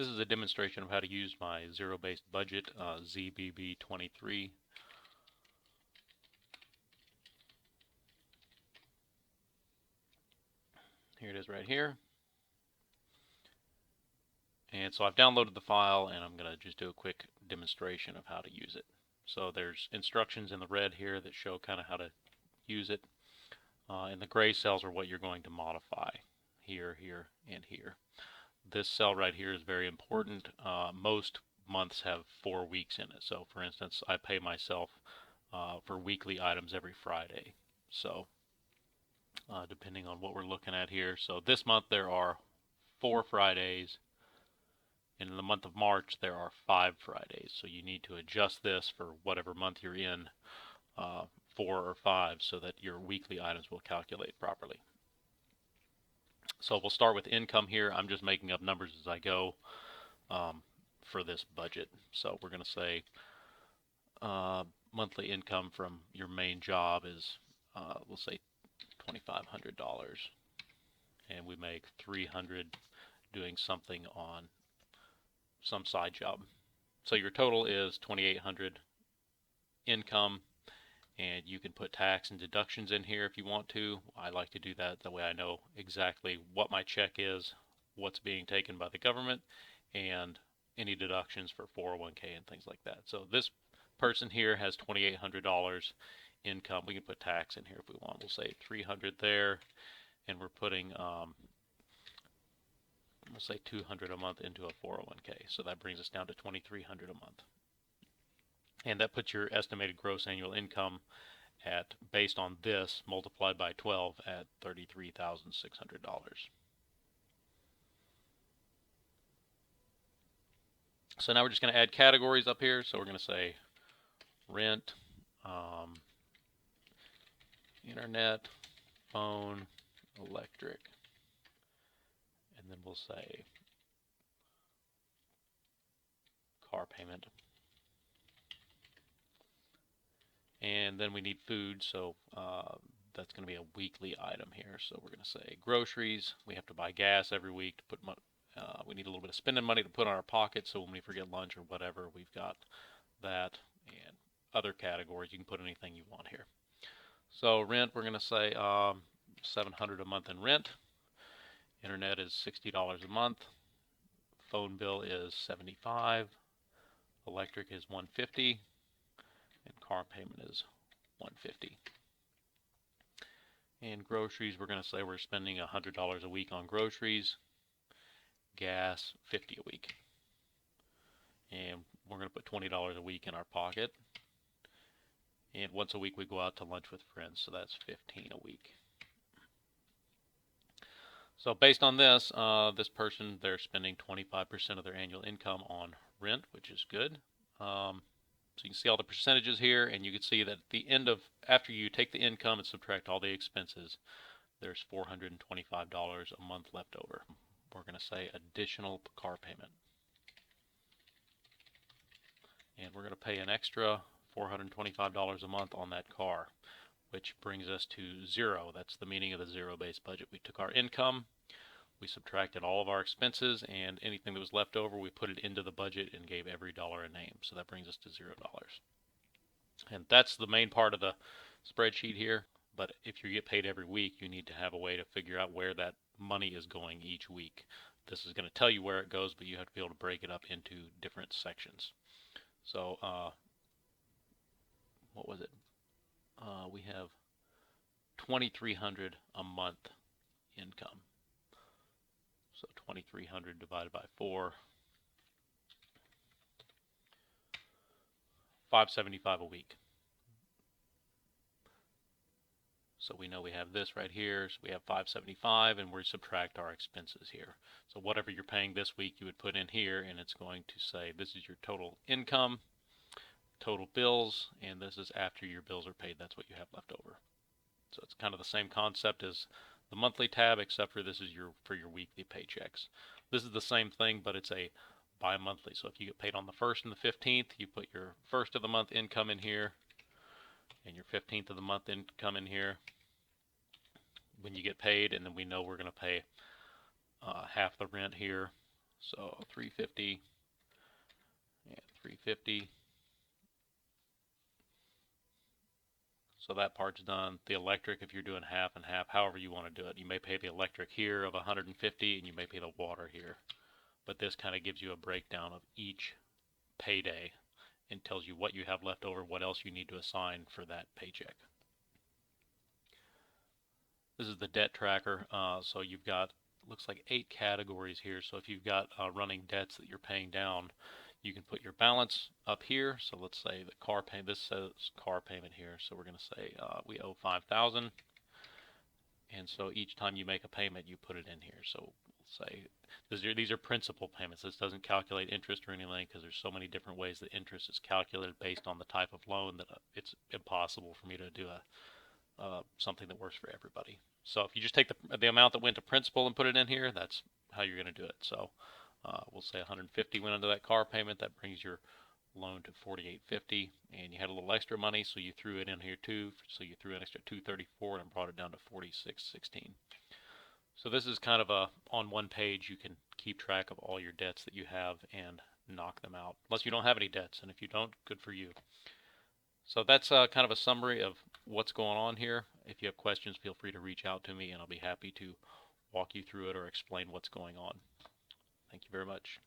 This is a demonstration of how to use my zero-based budget, ZBB23. Here it is right here. And so I've downloaded the file, and I'm going to just do a quick demonstration of how to use it. So there's instructions in the red here that show kind of how to use it. And the gray cells are what you're going to modify here, here, and here. This cell right here is very important. Most months have 4 weeks in it. So for instance, I pay myself for weekly items every Friday. So depending on what we're looking at here. So this month there are 4 Fridays. And in the month of March, there are 5 Fridays. So you need to adjust this for whatever month you're in, 4 or 5, so that your weekly items will calculate properly. So we'll start with income here. I'm just making up numbers as I go for this budget. So we're going to say monthly income from your main job is, we'll say $2,500. And we make $300 doing something on some side job. So your total is $2,800 income, and you can put tax and deductions in here if you want to. I like to do that way I know exactly what my check is, what's being taken by the government, and any deductions for 401k and things like that. So this person here has $2,800 income. We can put tax in here if we want. We'll say $300 there, and we're putting we'll say $200 a month into a 401k. So that brings us down to $2,300 a month. And that puts your estimated gross annual income at, based on this, multiplied by 12 at $33,600. So now we're just going to add categories up here. So we're going to say rent, internet, phone, electric, and then we'll say car payment. And then we need food, so that's going to be a weekly item here. So we're going to say groceries. We have to buy gas every week to put we need a little bit of spending money to put in our pocket, so when we forget lunch or whatever, we've got that. And other categories, you can put anything you want here. So rent, we're going to say $700 a month in rent. Internet is $60 a month. Phone bill is $75. Electric is $150. And car payment is $150. And groceries, we're going to say we're spending $100 a week on groceries. Gas, $50 a week. And we're going to put $20 a week in our pocket. And once a week we go out to lunch with friends, so that's $15 a week. So based on this, this person, they're spending 25% of their annual income on rent, which is good. So you can see all the percentages here, and you can see that at the end of, after you take the income and subtract all the expenses, there's $425 a month left over. We're going to say additional car payment. And we're going to pay an extra $425 a month on that car, which brings us to zero. That's the meaning of the zero-based budget. We took our income, we subtracted all of our expenses, and anything that was left over, we put it into the budget and gave every dollar a name. So that brings us to $0. And that's the main part of the spreadsheet here. But if you get paid every week, you need to have a way to figure out where that money is going each week. This is going to tell you where it goes, but you have to be able to break it up into different sections. So what was it? We have $2,300 a month income. So 2,300 divided by 4, $575 a week. So we know we have this right here. So we have $575, and we subtract our expenses here. So whatever you're paying this week, you would put in here, and it's going to say this is your total income, total bills, and this is after your bills are paid. That's what you have left over. So it's kind of the same concept as the monthly tab, except for this is for your weekly paychecks. This is the same thing, but it's a bi-monthly. So if you get paid on the 1st and the 15th, you put your 1st of the month income in here and your 15th of the month income in here when you get paid, and then we know we're going to pay half the rent here. So 350 and 350. So that part's done. The electric, if you're doing half and half, however you want to do it. You may pay the electric here of 150 and you may pay the water here. But this kind of gives you a breakdown of each payday and tells you what you have left over, what else you need to assign for that paycheck. This is the debt tracker. So you've got, looks like 8 categories here. So if you've got running debts that you're paying down, you can put your balance up here. So let's say the car payment, this says car payment here. So we're going to say we owe $5,000. And so each time you make a payment, you put it in here. So we'll say these are principal payments. This doesn't calculate interest or anything because there's so many different ways that interest is calculated based on the type of loan that it's impossible for me to do something that works for everybody. So if you just take the amount that went to principal and put it in here, that's how you're going to do it. So we'll say 150 went into that car payment. That brings your loan to 48.50, and you had a little extra money, so you threw it in here too. So you threw an extra 234 and brought it down to 46.16. So this is kind of on one page you can keep track of all your debts that you have and knock them out, unless you don't have any debts, and if you don't, good for you. So that's kind of a summary of what's going on here. If you have questions, feel free to reach out to me and I'll be happy to walk you through it or explain what's going on. Thank you very much.